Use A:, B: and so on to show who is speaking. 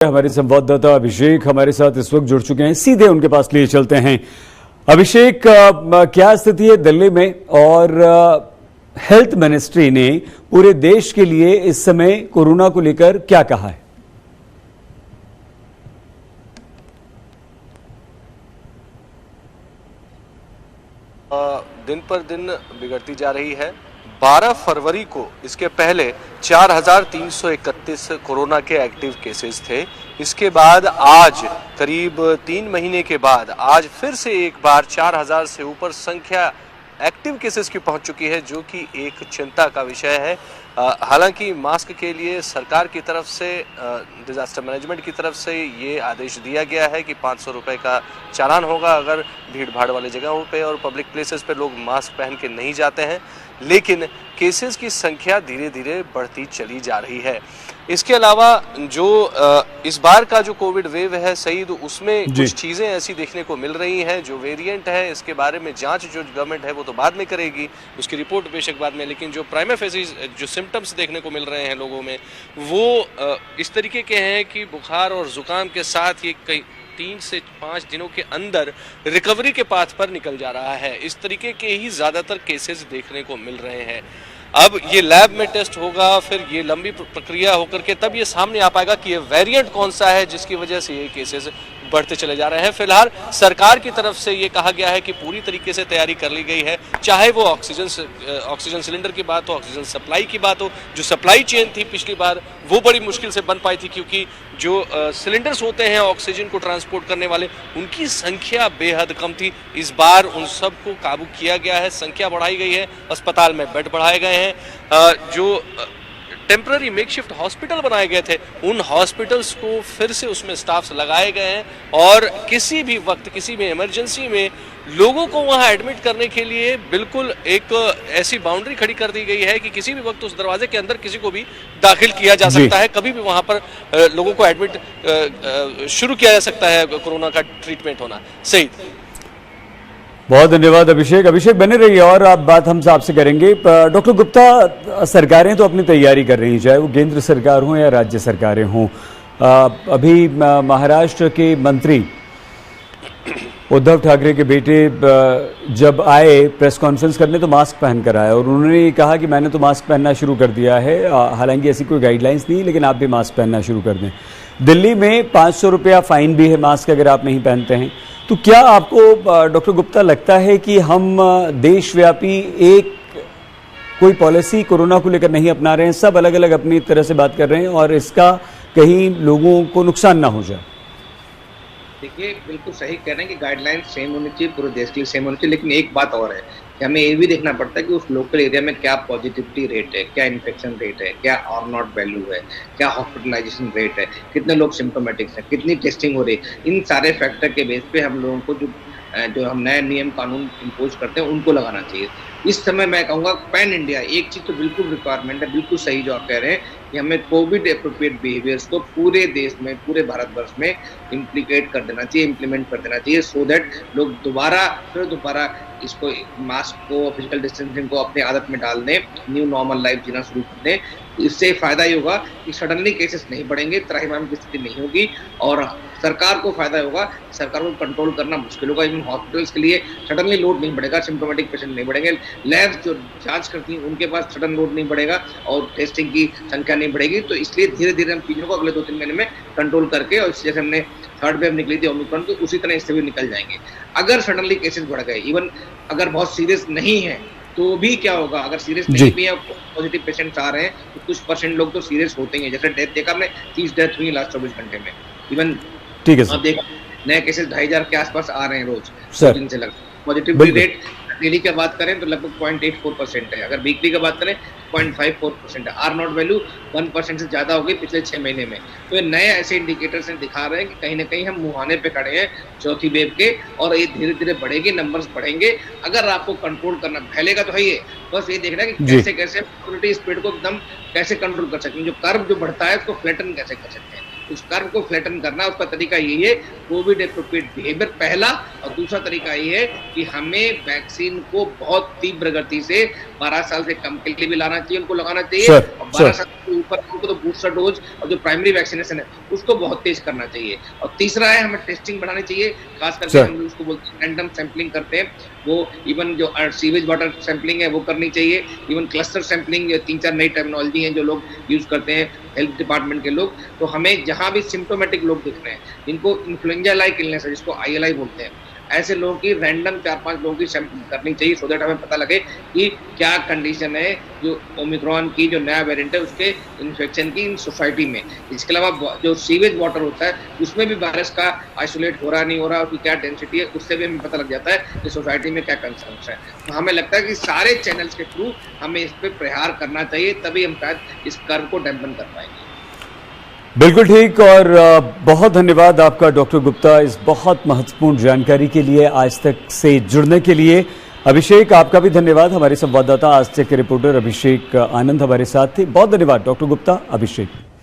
A: हमारे संवाददाता अभिषेक हमारे साथ इस वक्त जुड़ चुके हैं, सीधे उनके पास लिए चलते हैं। अभिषेक, क्या स्थिति है दिल्ली में और हेल्थ मिनिस्ट्री ने पूरे देश के लिए इस समय कोरोना को लेकर क्या कहा है?
B: दिन पर दिन बिगड़ती जा रही है। 12 फरवरी को इसके पहले 4,331 कोरोना के एक्टिव केसेस थे। इसके बाद आज करीब 3 महीने के बाद आज फिर से एक बार 4,000 से ऊपर संख्या एक्टिव केसेस की पहुंच चुकी है, जो कि एक चिंता का विषय है। हालांकि मास्क के लिए सरकार की तरफ से, डिजास्टर मैनेजमेंट की तरफ से ये आदेश दिया गया है कि 500 रुपये का चालान होगा अगर भीड़ भाड़ वाली जगहों पे और पब्लिक प्लेसेस पे लोग मास्क पहन के नहीं जाते हैं। लेकिन केसेस की संख्या धीरे धीरे बढ़ती चली जा रही है। इसके अलावा जो इस बार का जो कोविड वेव है सईद, उसमें कुछ चीज़ें ऐसी देखने को मिल रही हैं। जो वेरिएंट है इसके बारे में जांच जो गवर्नमेंट है वो तो बाद में करेगी, उसकी रिपोर्ट बेशक बाद में, लेकिन जो प्राइमा फेसी जो सिम्टम्स देखने को मिल रहे हैं लोगों में वो इस तरीके के हैं कि बुखार और जुकाम के साथ ये कई 3 से 5 दिनों के अंदर रिकवरी के पाथ पर निकल जा रहा है। इस तरीके के ही ज़्यादातर केसेस देखने को मिल रहे हैं। अब ये लैब में टेस्ट होगा, फिर ये लंबी प्रक्रिया होकर के तब ये सामने आ पाएगा कि ये वेरिएंट कौन सा है जिसकी वजह से ये केसेस बढ़ते चले जा रहे हैं। फिलहाल सरकार की तरफ से ये कहा गया है कि पूरी तरीके से तैयारी कर ली गई है, चाहे वो ऑक्सीजन सिलेंडर की बात हो, ऑक्सीजन सप्लाई की बात हो। जो सप्लाई चेन थी पिछली बार वो बड़ी मुश्किल से बन पाई थी, क्योंकि जो सिलेंडर्स होते हैं ऑक्सीजन को ट्रांसपोर्ट करने वाले, उनकी संख्या बेहद कम थी। इस बार उन सबको काबू किया गया है, संख्या बढ़ाई गई है, अस्पताल में बेड बढ़ाए गए हैं। जो टेम्पररी मेकशिफ्ट हॉस्पिटल बनाए गए थे, उन हॉस्पिटल्स को फिर से उसमें स्टाफ्स लगाए गए हैं और किसी भी वक्त किसी भी इमरजेंसी में लोगों को वहां एडमिट करने के लिए बिल्कुल एक ऐसी बाउंड्री खड़ी कर दी गई है कि किसी भी वक्त उस दरवाजे के अंदर किसी को भी दाखिल किया जा सकता है। कभी भी वहां पर लोगों को एडमिट शुरू किया जा सकता है कोरोना का ट्रीटमेंट होना। सही,
A: बहुत धन्यवाद अभिषेक। अभिषेक बने रहिए और आप बात हम आपसे करेंगे। डॉक्टर गुप्ता, सरकारें तो अपनी तैयारी कर रही हैं, चाहे वो केंद्र सरकार हो या राज्य सरकारें हों। अभी महाराष्ट्र के मंत्री उद्धव ठाकरे के बेटे जब आए प्रेस कॉन्फ्रेंस करने तो मास्क पहन कर आए और उन्होंने कहा कि मैंने तो मास्क पहनना शुरू कर दिया है। हालांकि ऐसी कोई गाइडलाइंस नहीं, लेकिन आप भी मास्क पहनना शुरू कर दें। दिल्ली में 500 रुपया फाइन भी है मास्क अगर आप नहीं पहनते हैं। तो क्या आपको डॉक्टर गुप्ता लगता है कि हम देशव्यापी एक कोई पॉलिसी कोरोना को लेकर नहीं अपना रहे हैं, सब अलग अलग अपनी तरह से बात कर रहे हैं और इसका कहीं लोगों को नुकसान ना हो जाए?
C: देखिए, बिल्कुल सही कह रहे हैं कि गाइडलाइन सेम होनी चाहिए, पूरे देश के लिए सेम होनी चाहिए। लेकिन एक बात और है कि हमें ये भी देखना पड़ता है कि उस लोकल एरिया में क्या पॉजिटिविटी रेट है, क्या इन्फेक्शन रेट है, क्या आर नॉट वैल्यू है, क्या हॉस्पिटलाइजेशन रेट है, कितने लोग सिम्टोमेटिक्स हैं, कितनी टेस्टिंग हो रही है। इन सारे फैक्टर के बेस पे हम लोगों को जो हम नए नियम कानून इम्पोज करते हैं उनको लगाना चाहिए। इस समय मैं कहूँगा पैन इंडिया एक चीज़ तो बिल्कुल रिक्वायरमेंट है, बिल्कुल सही जो आप कह रहे हैं कि हमें कोविड एप्रोप्रिएट बिहेवियर्स को पूरे देश में, पूरे भारतवर्ष में इम्प्लीकेट कर देना चाहिए, इम्प्लीमेंट कर देना चाहिए, सो दैट लोग दोबारा इसको, मास्क को, फिजिकल डिस्टेंसिंग को अपनी आदत में डाल दें, न्यू नॉर्मल लाइफ जीना शुरू कर दें। इससे फायदा ये होगा कि सडनली केसेस नहीं बढ़ेंगे, त्राहिमाम की स्थिति नहीं होगी और सरकार को फायदा होगा। सरकार को कंट्रोल करना मुश्किल होगा। इवन हॉस्पिटल्स के लिए सडनली लोड नहीं बढ़ेगा, सिम्टोमेटिक पेशेंट नहीं बढ़ेंगे, लैब्स जो जांच करती हैं उनके पास सडन लोड नहीं बढ़ेगा और टेस्टिंग की संख्या नहीं बढ़ेगी। तो इसलिए धीरे धीरे हम चीज़ों को अगले 2-3 महीने में कंट्रोल करके, और जैसे हमने थर्ड वेव निकली थी ओमिक्रॉन की, उसी तरह इससे भी निकल जाएंगे। अगर सडनली केसेस बढ़ गए, इवन अगर बहुत सीरियस नहीं है तो भी क्या होगा, अगर सीरियस नहीं भी है, पॉजिटिव पेशेंट्स आ रहे हैं तो कुछ परसेंट लोग तो सीरियस होते हैं। जैसे डेथ देखा हमने, 30 डेथ हुई लास्ट 24 घंटे में। इवन ठीक है, आप देखो नए केसेस 2,500 के आसपास आ रहे हैं रोज, दिन से लगभग। पॉजिटिविटी रेट डेली की बात करें तो लगभग 0.84% है, अगर वीकली की बात करें 0.54% है। आर नॉट वैल्यू 1% से ज़्यादा हो गई पिछले 6 महीने में। तो ये नए ऐसे इंडिकेटर्स दिखा रहे हैं कि कहीं ना कहीं हम मुहाने पे खड़े हैं चौथी वेव के, और ये धीरे धीरे बढ़ेगी, नंबर्स बढ़ेंगे। अगर आपको कंट्रोल करना, फैलेगा तो है ये, बस ये देखना है कि कैसे कैसे पॉजिटिविटी स्पीड को एकदम कैसे कंट्रोल कर सकते हैं। जो कर्व जो बढ़ता है उसको फ्लैटन कैसे कर सकते हैं, उस कर्व को फ्लैटन करना, उसका तरीका यही है कोविड एप्रोप्रिएट बिहेवियर पहला, और दूसरा तरीका ये है कि हमें वैक्सीन को बहुत तीव्र गति से 12 साल से कम के लिए भी लाना चाहिए, उनको लगाना चाहिए, और 12 साल से ऊपर उनको तो बूस्टर डोज और जो प्राइमरी वैक्सीनेशन है उसको बहुत तेज करना चाहिए। और तीसरा है, हमें टेस्टिंग बढ़ानी चाहिए, खास करके हम उसको बोलते हैं रैंडम सैंपलिंग करते हैं, वो इवन जो सीवेज वाटर सैंपलिंग है वो करनी चाहिए, इवन क्लस्टर सैंपलिंग, 3-4 नई टेक्नोलॉजी है जो लोग यूज करते हैं हेल्थ डिपार्टमेंट के लोग। तो हमें जहां भी सिम्टोमेटिक लोग दिख रहे हैं, जिनको इन्फ्लुएंजा लाइक इलनेस है, जिसको ILI बोलते हैं, ऐसे लोगों की रैंडम 4-5 लोगों की सैंपलिंग करनी चाहिए, सो दैट हमें पता लगे कि क्या कंडीशन है जो ओमिक्रॉन की जो नया वेरिएंट है उसके इन्फेक्शन की इन सोसाइटी में। इसके अलावा जो सीवेज वाटर होता है उसमें भी वायरस का आइसोलेट हो रहा नहीं हो रहा, उसकी क्या डेंसिटी है, उससे भी हमें पता लग जाता है कि सोसाइटी में क्या कंसर्न्स है। तो हमें लगता है कि सारे चैनल्स के थ्रू हमें इस पर प्रहार करना चाहिए, तभी हम शायद इस कर्व को डैम्पन कर पाएंगे।
A: बिल्कुल ठीक, और बहुत धन्यवाद आपका डॉक्टर गुप्ता इस बहुत महत्वपूर्ण जानकारी के लिए, आज तक से जुड़ने के लिए। अभिषेक, आपका भी धन्यवाद। हमारे संवाददाता आज तक के रिपोर्टर अभिषेक आनंद हमारे साथ थे। बहुत धन्यवाद डॉक्टर गुप्ता, अभिषेक।